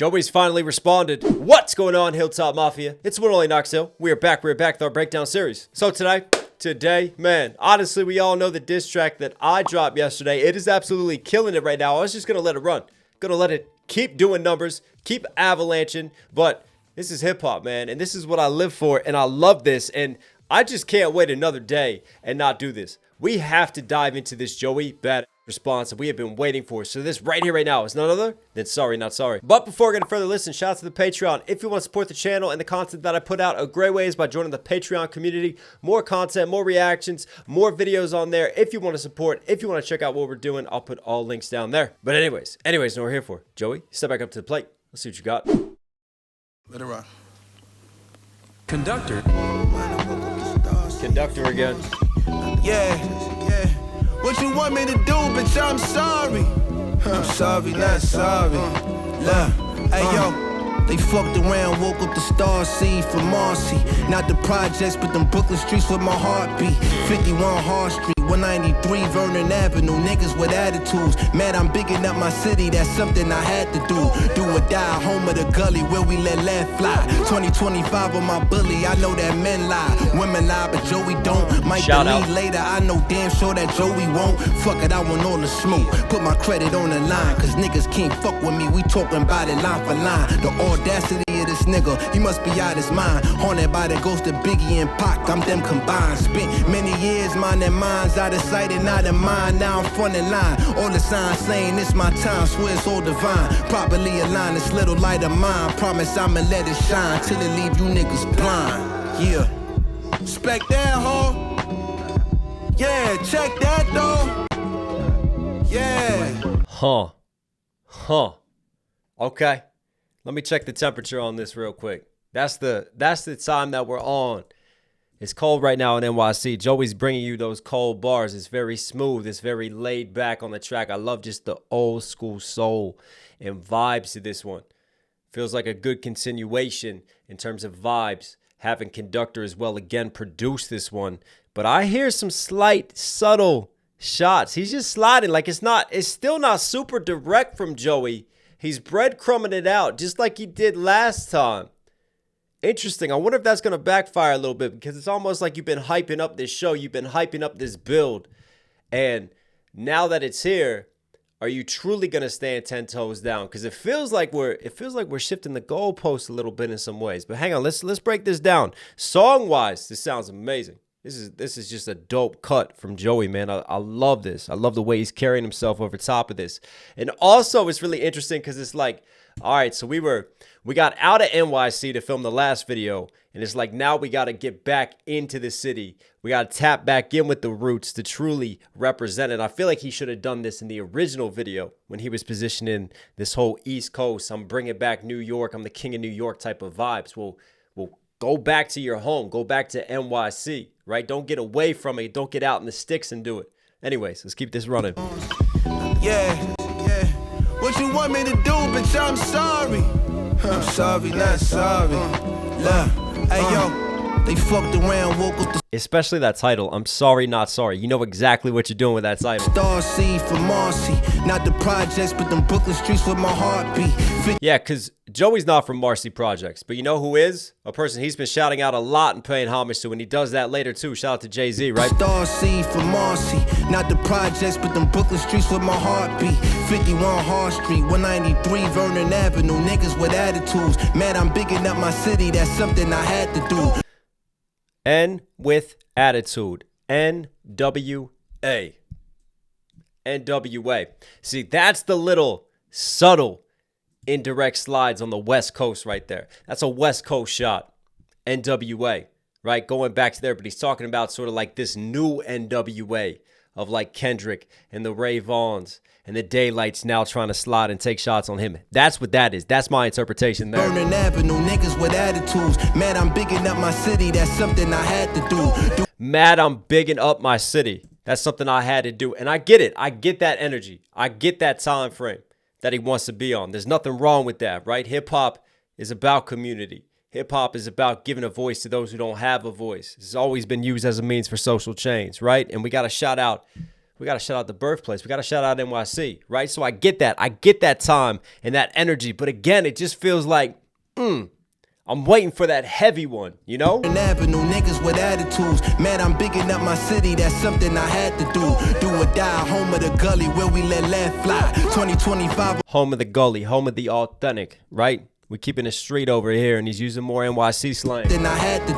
Joey's finally responded. What's going on, Hilltop Mafia? It's one only Knox Hill. We're back with our breakdown series. So today, man, honestly, we all know the diss track that I dropped yesterday. It is absolutely killing it right now. I was just gonna let it run. Gonna let it keep doing numbers, keep avalanching, but this is hip hop, man, and this is what I live for, and I love this, and I just can't wait another day and not do this. We have to dive into this Joey Bada response that we have been waiting for. So this right here, right now is none other than Sorry Not Sorry. But before we get further, listen, shout out to the Patreon. If you want to support the channel and the content that I put out, a great way is by joining the Patreon community. More content, more reactions, more videos on there. If you want to support, if you want to check out what we're doing, I'll put all links down there. But anyways, what we're here for. Joey, step back up to the plate. Let's see what you got. Let it rock. Conductor again. Yeah. What you want me to do, bitch? I'm sorry. I'm sorry, not sorry. Look, hey yo, they fucked around, woke up the star seed from Marcy. Not the projects, but them Brooklyn streets with my heartbeat. 51 Hard Street, 193 Vernon Avenue. Niggas with attitudes. Mad I'm bigging up my city, that's something I had to do. Do or die, home of the gully where we let lead fly. 2025 on my bully, I know that men lie. Women lie, but Joey don't. Might delete later, I know damn sure that Joey won't. Fuck it, I want all the smoke. Put my credit on the line, cause niggas can't fuck with me. We talking about it line for line. The audacity of this nigga, he must be out his mind. Haunted by the ghost of Biggie and Pac, I'm them combined. Spent many years, mind and minds out of sight and out of mind. Now I'm front in line. All the signs saying it's my time, swear it's all divine. Properly aligned, this little light of mine. Promise I'ma let it shine till it leave you niggas blind. Yeah. Spec that hoe. Yeah, check that though. Yeah. Huh. Okay. Let me check the temperature on this real quick. That's the time that we're on. It's cold right now in NYC. Joey's bringing you those cold bars. It's very smooth. It's very laid back on the track. I love just the old school soul and vibes to this one. Feels like a good continuation in terms of vibes. Having Conductor as well again produce this one. But I hear some slight, subtle shots. He's just sliding. Like it's still not super direct from Joey. He's breadcrumbing it out just like he did last time. Interesting. I wonder if that's going to backfire a little bit because it's almost like you've been hyping up this show. You've been hyping up this build. And now that it's here, are you truly going to stand 10 toes down? Because it feels like we're shifting the goalposts a little bit in some ways. But hang on, let's break this down. Song-wise, this sounds amazing. This is just a dope cut from Joey, man. I love this. I love the way he's carrying himself over top of this. And also, it's really interesting because it's like, all right, so we got out of NYC to film the last video, and it's like now we got to get back into the city. We got to tap back in with the roots to truly represent it. I feel like he should have done this in the original video when he was positioning this whole East Coast. I'm bringing back New York. I'm the king of New York type of vibes. Well, go back to your home. Go back to NYC, right? Don't get away from it. Don't get out in the sticks and do it. Anyways, let's keep this running. Yeah. What you want me to do, bitch? I'm sorry. I'm sorry, not sorry. Look, hey yo, they fucked around, woke up the especially that title, I'm sorry, not sorry. You know exactly what you're doing with that title. Star seed from Marcy, not the projects, but them Brooklyn streets with my heartbeat. Yeah, because Joey's not from Marcy Projects, but you know who is? A person he's been shouting out a lot and paying homage to, and he does that later too. Shout out to Jay-Z, right? Star seed from Marcy, not the projects, but them Brooklyn streets with my heartbeat. 51 Hard Street, 193 Vernon Avenue. Niggas with attitudes. Mad I'm bigging up my city, that's something I had to do. N with attitude. NWA. NWA. See, that's the little subtle indirect slides on the West Coast right there. That's a West Coast shot. NWA, right? Going back to there, but he's talking about sort of like this new NWA of like Kendrick and the Ray Vaughns and the DAYLYT's now trying to slide and take shots on him. That's what that is. That's my interpretation there. Vernon Avenue, niggas with attitudes. Mad I'm bigging up my city, that's something I had to do. Mad I'm bigging up my city. That's something I had to do. And I get it. I get that energy. I get that time frame that he wants to be on. There's nothing wrong with that, right? Hip-hop is about community. Hip-hop is about giving a voice to those who don't have a voice. It's always been used as a means for social change, right? And we got to shout out we got to shout out the birthplace. We got to shout out NYC, right? So I get that. I get that time and that energy. But again, it just feels like, I'm waiting for that heavy one, you know? Avenue, niggas with attitudes. Man, I'm bigging up my city. That's something I had to do. Do or die, home of the gully where we let fly. 2025. Home of the gully, home of the authentic, right? We're keeping it street over here, and he's using more NYC slang. Then I had to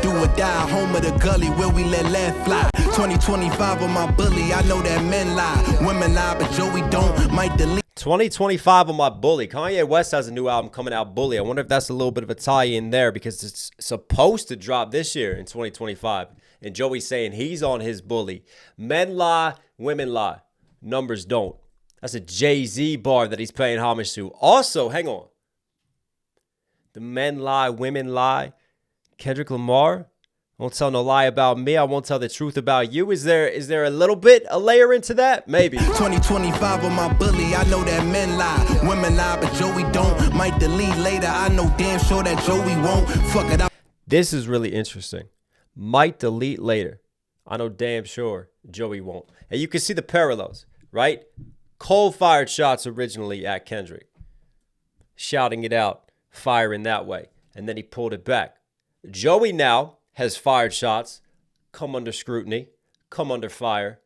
do or die, home of the gully where we let fly. 2025 on my bully, I know that men lie, women lie, but Joey don't, might delete. 2025 on my bully. Kanye West has a new album coming out, Bully. I wonder if that's a little bit of a tie in there because it's supposed to drop this year in 2025. And Joey's saying he's on his bully. Men lie, women lie. Numbers don't. That's a Jay-Z bar that he's paying homage to. Also, hang on. The men lie, women lie. Kendrick Lamar, won't tell no lie about me. I won't tell the truth about you. Is there a little bit, a layer into that? Maybe. 2025 on my bully, I know that men lie, women lie, but Joey don't. Might delete later, I know damn sure that Joey won't. Fuck it up. This is really interesting. Might delete later. I know damn sure Joey won't. And you can see the parallels, right? Cole fired shots originally at Kendrick, shouting it out, firing that way, and then he pulled it back. Joey now has fired shots, come under scrutiny, come under fire,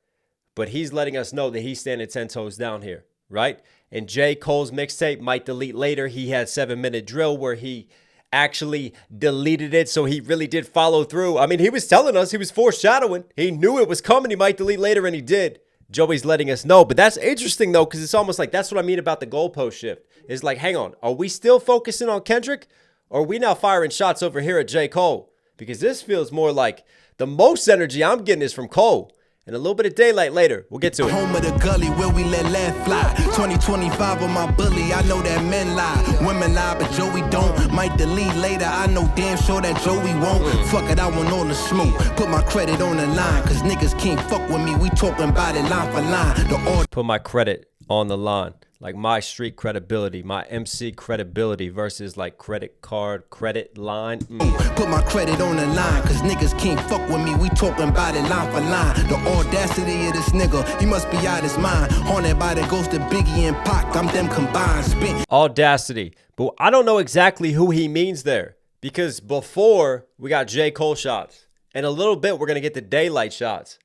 but he's letting us know that he's standing 10 toes down here, right? And J. Cole's mixtape, Might Delete Later, he had 7-minute drill where he actually deleted it, so he really did follow through. I mean, he was telling us, he was foreshadowing. He knew it was coming, he might delete later, and he did. Joey's letting us know. But that's interesting, though, because it's almost like that's what I mean about the goalpost shift. It's like, hang on, are we still focusing on Kendrick? Or are we now firing shots over here at J. Cole? Because this feels more like the most energy I'm getting is from Cole. And a little bit of DAYLYT later. We'll get to it. Home of the gully where we let fly. 2025 on my bully, I know that men lie, women lie, but Joey don't. Might delete later, I know damn sure that Joey won't. Fuck it, I want all the smoke. Put my credit on the line, cause niggas can't fuck with me. We talking about it line for line. Put my credit on the line. Like my street credibility, my MC credibility versus like credit card, credit line. Put my credit on the line, cause niggas can't fuck with me. We talking about it line for line. The audacity of this nigga, he must be out his mind. Haunted by the ghost of Biggie and Pac, I'm them combined. Spin. Audacity. But I don't know exactly who he means there. Because before, we got J. Cole shots. And a little bit, we're going to get the DAYLYT shots.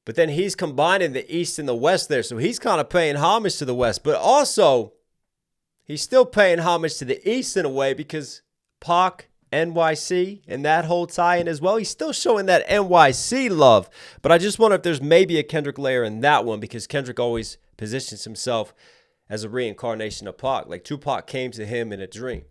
But then he's combining the East and the West there. So he's kind of paying homage to the West. But also, he's still paying homage to the East in a way because Pac, NYC, and that whole tie-in as well. He's still showing that NYC love. But I just wonder if there's maybe a Kendrick layer in that one because Kendrick always positions himself as a reincarnation of Pac. Like Tupac came to him in a dream,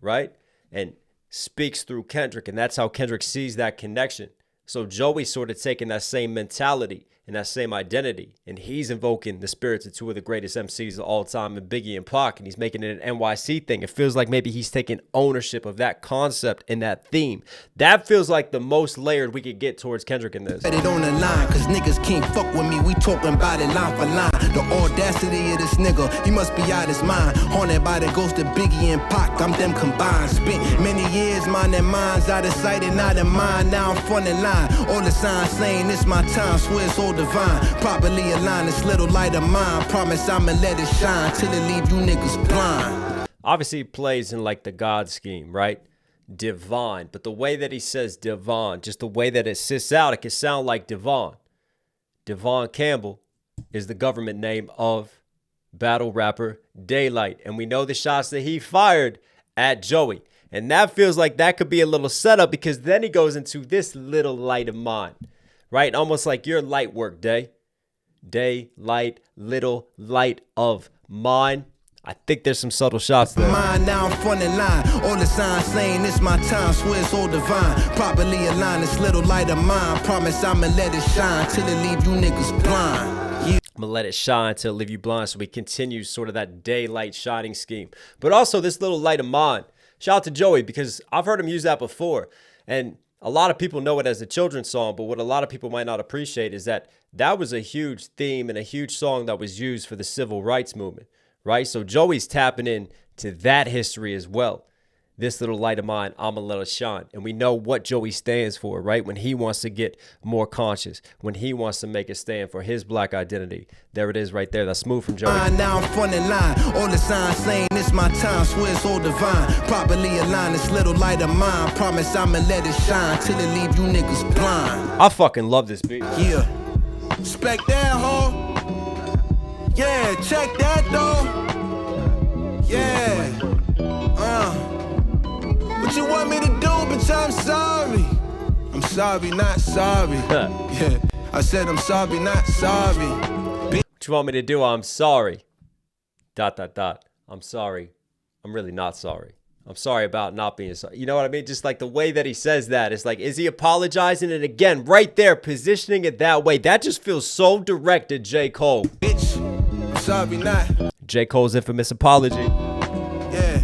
right? And speaks through Kendrick. And that's how Kendrick sees that connection. So Joey's sort of taking that same mentality and that same identity, and he's invoking the spirits of two of the greatest MCs of all time, and Biggie and Pac, and he's making it an NYC thing. It feels like maybe he's taking ownership of that concept and that theme. That feels like the most layered we could get towards Kendrick in this. Put it on the line, cause niggas can't fuck with me. We talking about it line for line. The audacity of this nigga, he must be out his mind. Haunted by the ghost of Biggie and Pac, I'm them combined. Spent many years minding minds, out of sight and out of mind. Now I'm front in line. All the signs saying it's my time, swear it's all divine. Properly aligned, this little light of mine. Promise I'ma let it shine till it leave you niggas blind. Obviously, he plays in like the God scheme, right? Divine. But the way that he says divine, just the way that it sits out, it can sound like Devon. Devon Campbell is the government name of battle rapper DAYLYT. And we know the shots that he fired at Joey. And that feels like that could be a little setup because then he goes into this little light of mine. Right? Almost like your light work, Day. DAYLYT, little light of mine. I think there's some subtle shots there. Mine now I'm front in line. All the signs saying it's my time, swear it's all divine. Properly aligned, this little light of mine. Promise I'ma let it shine till it leave you niggas blind. Yeah. I'm gonna let it shine till it leave you blind. So we continue sort of that DAYLYT shining scheme. But also this little light of mine. Shout out to Joey because I've heard him use that before. And a lot of people know it as a children's song, but what a lot of people might not appreciate is that that was a huge theme and a huge song that was used for the civil rights movement, right? So Joey's tapping in to that history as well. this little light of mine, I'ma let it shine. And we know what Joey stands for, right? When he wants to get more conscious, when he wants to make a stand for his black identity. There it is right there. That's smooth from Joey. Now I'm front in line. All the signs saying it's my time. Swear it's all divine. Properly aligned. This little light of mine. Promise I'ma let it shine till it leave you niggas blind. I fucking love this beat. Yeah. Respect that, ho. Yeah, check that, though. Yeah. What you want me to do, bitch? I'm sorry. I'm sorry, not sorry. Yeah. I said I'm sorry, not sorry. What you want me to do? I'm sorry. ... I'm sorry. I'm really not sorry. I'm sorry about not being sorry. You know what I mean? Just like the way that he says that. It's like, is he apologizing? And again, right there, positioning it that way. That just feels so direct to J. Cole. Bitch, I'm sorry, not. J. Cole's infamous apology. Yeah.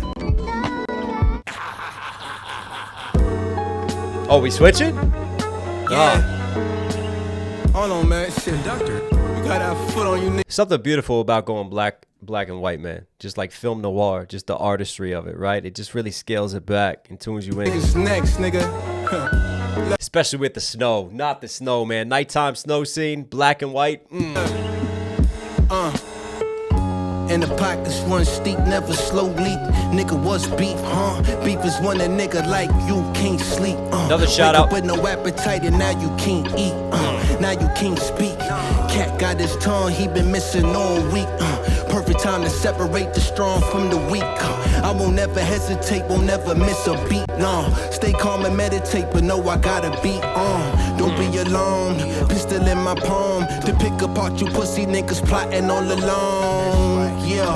Oh, we switching? Yeah. Hold on, man. Shit, doctor. You got that foot on you, nigga. Something beautiful about going black and white, man. Just like film noir, just the artistry of it, right? It just really scales it back and tunes you in. Niggas next, nigga. Especially with the snow. Not the snow, man. Nighttime snow scene, black and white. And the pockets run steep, never slow leak. Nigga, what's beef, huh? Beef is when a nigga like you can't sleep. Another shout out. With no appetite and now you can't eat. Now you can't speak. Cat got his tongue, he been missing all week. Perfect time to separate the strong from the weak. I won't never hesitate, won't never miss a beat. No, stay calm and meditate, but know I gotta beat on. Don't be alarmed, pistol in my palm to pick apart you pussy niggas plotting all along. Yeah,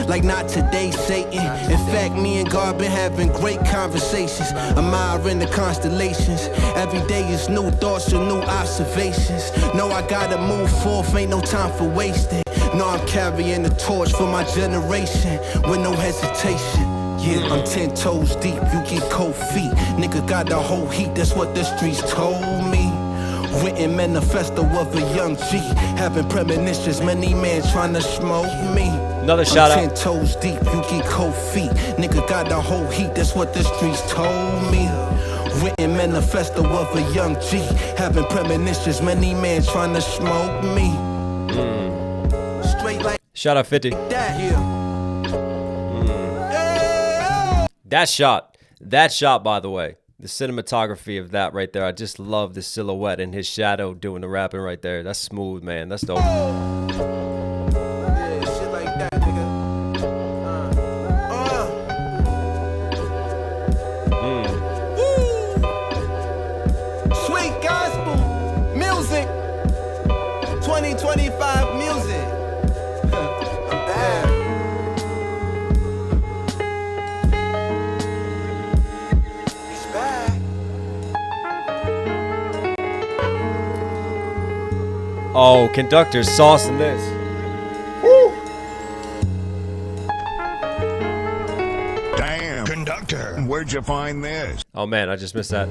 like not today, Satan. In fact, me and God been having great conversations. Admiring the constellations. Every day is new thoughts and new observations. Know I gotta move forth, ain't no time for wasting. No, I'm carrying the torch for my generation with no hesitation. Yeah, I'm 10 toes deep, you get cold feet. Nigga got the whole heat, that's what the streets told me. Written manifesto of a young G. Having premonitions, many men trying to smoke me. Another shout out. 10 toes deep, you get cold feet. Nigga got the whole heat, that's what the streets told me. Written manifesto of a young G. Having premonitions, many men trying to smoke me. Straight like Shout out 50. that, yeah. That shot, by the way, the cinematography of that right there, I just love the silhouette and his shadow doing the rapping right there. That's smooth, man. That's dope. Yeah, shit like that, nigga. Sweet gospel music, 2025 music. I'm bad. It's back. Oh, conductor's saucing this. Damn, conductor, where'd you find this? Oh man, I just missed that.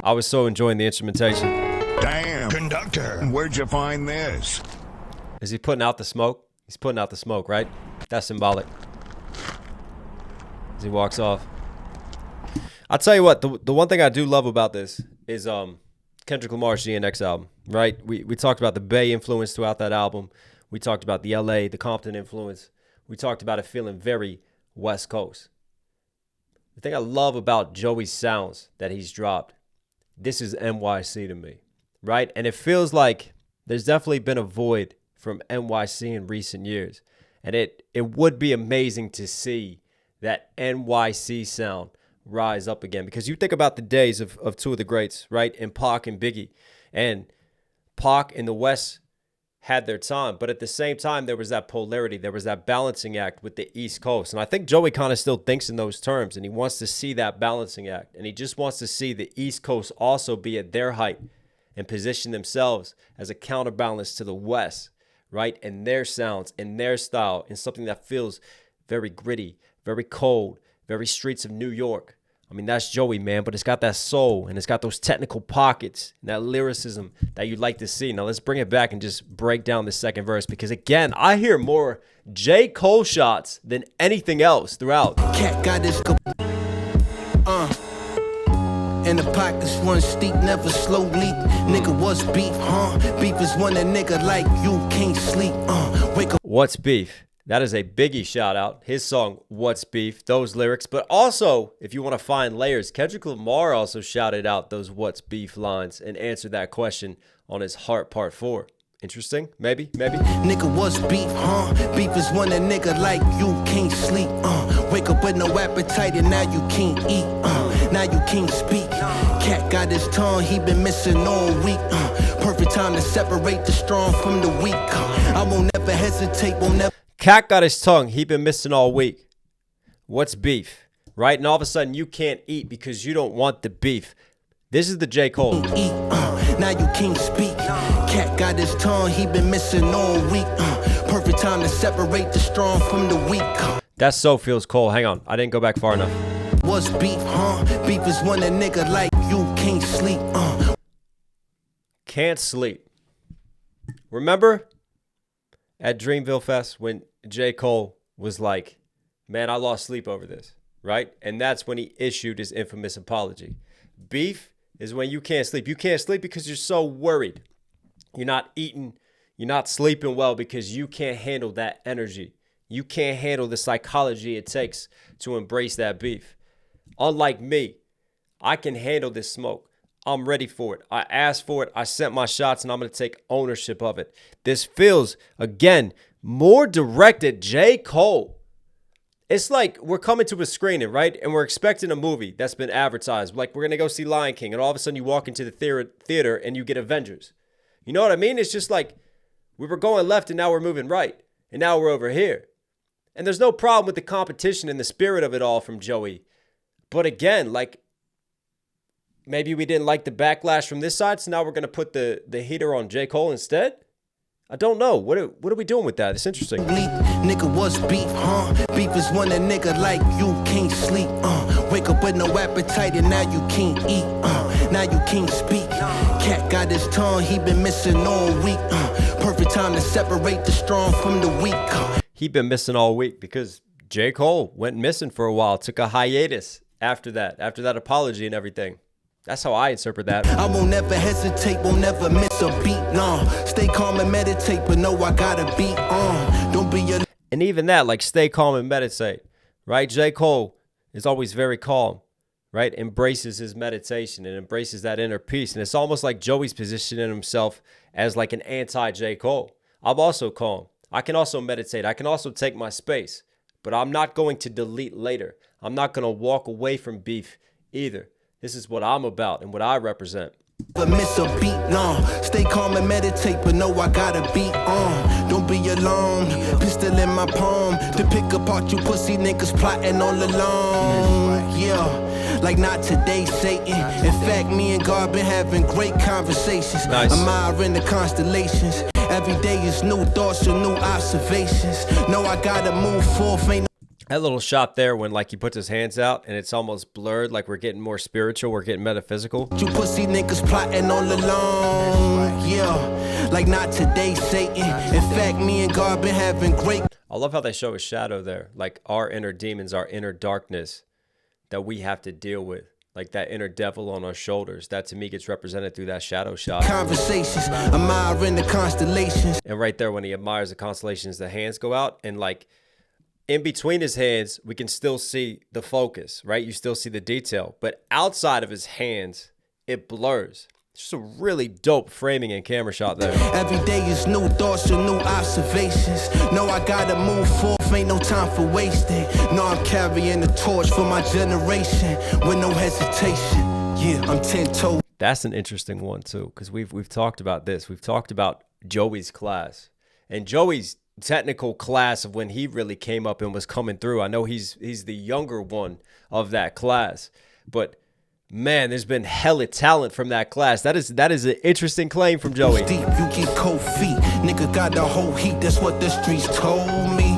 I was so enjoying the instrumentation. Damn, conductor, where'd you find this? Is he putting out the smoke? He's putting out the smoke, right? That's symbolic. As he walks off. I'll tell you what, the one thing I do love about this is Kendrick Lamar's GNX album, right? We talked about the Bay influence throughout that album. We talked about the LA, the Compton influence. We talked about it feeling very West Coast. The thing I love about Joey's sounds that he's dropped, this is NYC to me, right? And it feels like there's definitely been a void from NYC in recent years. And it would be amazing to see that NYC sound rise up again. Because you think about the days of two of the greats, right? And Pac and Biggie. And Pac in the West had their time. But at the same time, there was that polarity. There was that balancing act with the East Coast. And I think Joey kind of still thinks in those terms. And he wants to see that balancing act. And he just wants to see the East Coast also be at their height and position themselves as a counterbalance to the West, right? And their sounds and their style and something that feels very gritty, very cold, very streets of New York. I mean, that's Joey, man, but it's got that soul and it's got those technical pockets and that lyricism that you'd like to see. Now, let's bring it back and just break down the second verse because, again, I hear more J. Cole shots than anything else throughout. Cat got this and the pockets run steep, never slow leak. Nigga, what's beef, huh? Beef is when a nigga like you can't sleep, wake up. What's beef? That is a Biggie shout out. His song, What's Beef, those lyrics. But also, if you want to find layers, Kendrick Lamar also shouted out those What's Beef lines and answered that question on his Heart Part 4. Interesting? Maybe? Nigga, what's beef, huh? Beef is when a nigga like you can't sleep, wake up with no appetite and now you can't eat, now you can't speak. Cat got his tongue, he been missing all week, perfect time to separate the strong from the weak. I won't never hesitate, won't never. Cat got his tongue. He been missing all week. What's beef? Right? And all of a sudden you can't eat because you don't want the beef. This is the J. Cole. Eat, now you can't speak. Cat got his tongue. He been missing all week. Perfect time to separate the strong from the weak. That so feels Cole. Hang on. I didn't go back far enough. What's beef, huh? Beef is when a nigga like you can't sleep. Can't sleep. Remember at Dreamville Fest when J. Cole was like, man, I lost sleep over this, right? And that's when he issued his infamous apology. Beef is when you can't sleep. You can't sleep because you're so worried. You're not eating. You're not sleeping well because you can't handle that energy. You can't handle the psychology it takes to embrace that beef. Unlike me, I can handle this smoke. I'm ready for it. I asked for it. I sent my shots, and I'm going to take ownership of it. This feels, again, more directed J. Cole. It's like we're coming to a screening, right? And we're expecting a movie that's been advertised. Like we're going to go see Lion King, and all of a sudden you walk into the theater and you get Avengers. You know what I mean? It's just like we were going left, and now we're moving right. And now we're over here. And there's no problem with the competition and the spirit of it all from Joey. But again, like, maybe we didn't like the backlash from this side, so now we're going to put the heater on J. Cole instead? I don't know. What are we doing with that? It's interesting. Nigga, what's beef, huh? Beef is when a nigga like you can't sleep, wake up with no appetite and now you can't eat, now you can't speak. Cat got his tongue, he been missing all week, perfect time to separate the strong from the weak. He been missing all week because J. Cole went missing for a while, took a hiatus after that apology and everything. That's how I interpret that. I won't never hesitate, won't never miss a beat, no. Stay calm and meditate, but know I gotta be on. Don't be a... And even that, like, stay calm and meditate, right? J. Cole is always very calm, right? Embraces his meditation and embraces that inner peace. And it's almost like Joey's positioning himself as like an anti-J. Cole. I'm also calm. I can also meditate. I can also take my space. But I'm not going to delete later. I'm not going to walk away from beef either. This is what I'm about and what I represent. But miss a beat, no. Stay calm and meditate, but know I gotta be on. Don't be alarmed. Pistol in my palm to pick apart you pussy niggas plotting all along. Yeah, like not today, Satan. In fact, me and God been having great conversations. Nice. Admiring the constellations. Every day is new thoughts and new observations. Know I gotta move forth. Ain't that little shot there when like he puts his hands out and it's almost blurred, like we're getting more spiritual, we're getting metaphysical. You pussy niggas plotting all along. Yeah, like not today, Satan. In fact, me and God been having great. I love how they show a shadow there, like our inner demons, our inner darkness that we have to deal with. Like that inner devil on our shoulders. That to me gets represented through that shadow shot. Conversations, admiring the constellations. And right there when he admires the constellations, the hands go out and like in between his hands, we can still see the focus, right? You still see the detail. But outside of his hands, it blurs. It's just a really dope framing and camera shot there. Every day is new thoughts and new observations. No, I gotta move forth, ain't no time for wasting. No, I'm carrying the torch for my generation with no hesitation. Yeah, I'm 10 toes. That's an interesting one too, because we've talked about this. We've talked about Joey's class. And Joey's technical class of when he really came up and was coming through. I know he's the younger one of that class, but man, there's been hella talent from that class. That is an interesting claim from Joey. Deep, you get cold feet. Nigga got the whole heat. That's what the streets told me.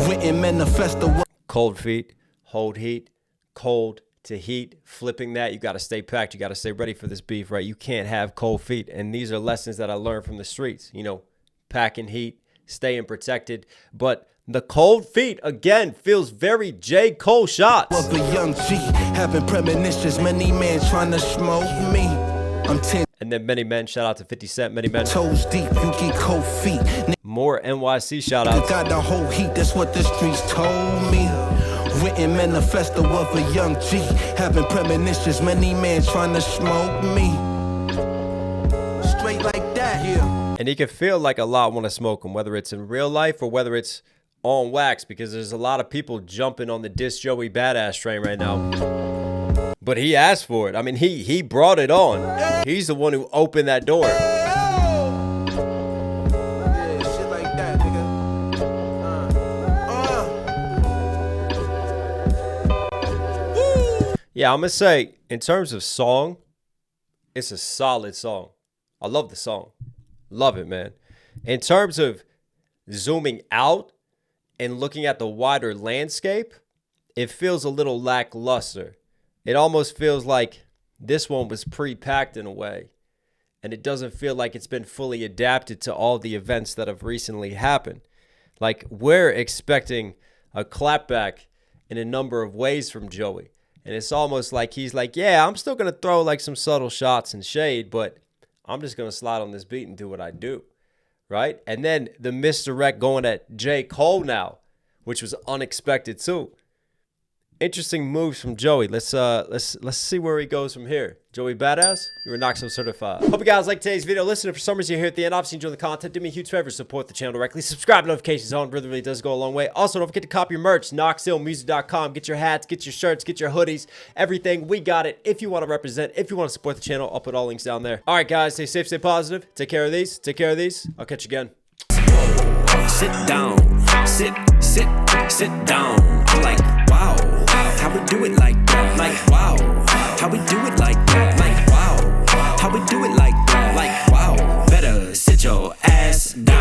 Written manifesto. Cold feet, hold heat, cold to heat, flipping that. You got to stay packed. You got to stay ready for this beef, right? You can't have cold feet. And these are lessons that I learned from the streets, you know, packing heat, staying protected. But the cold feet, again, feels very J. Cole shots. Of a young G, having premonitions, many men trying to smoke me. I'm 10 And then Many Men, shout out to 50 Cent, Many Men. toes deep, you get cold feet. More NYC shout outs. Got the whole heat, that's what the streets told me. Written manifesto of a young G, having premonitions, many men trying to smoke me. Straight like that, yeah. And he can feel like a lot want to smoke him, whether it's in real life or whether it's on wax, because there's a lot of people jumping on the Diss Joey Badass train right now. But he asked for it. I mean, he brought it on. He's the one who opened that door. Yeah, I'm going to say, in terms of song, it's a solid song. I love the song. Love it, man. In terms of zooming out and looking at the wider landscape, it feels a little lackluster. It almost feels like this one was pre-packed in a way, and it doesn't feel like it's been fully adapted to all the events that have recently happened. Like, we're expecting a clapback in a number of ways from Joey. And it's almost like he's like, yeah, I'm still going to throw like some subtle shots and shade, but I'm just going to slide on this beat and do what I do, right? And then the misdirect going at J. Cole now, which was unexpected too. Interesting moves from Joey. Let's see where he goes from here. Joey Badass, you were Knox Hill certified. Hope you guys like today's video. Listen, if for some reason you're here at the end, obviously enjoy the content. Do me a huge favor, support the channel directly. Subscribe, notifications on. Really does go a long way. Also, don't forget to copy your merch, knoxhillmusic.com. Get your hats, get your shirts, get your hoodies, everything. We got it. If you want to represent, if you want to support the channel, I'll put all links down there. All right, guys, stay safe, stay positive. Take care of these. Take care of these. I'll catch you again. Sit down, sit down. I'm like, wow, how we do it like that? Like, wow, how we do it like that? Like, wow, how we do it like that? Like, wow, better sit your ass down.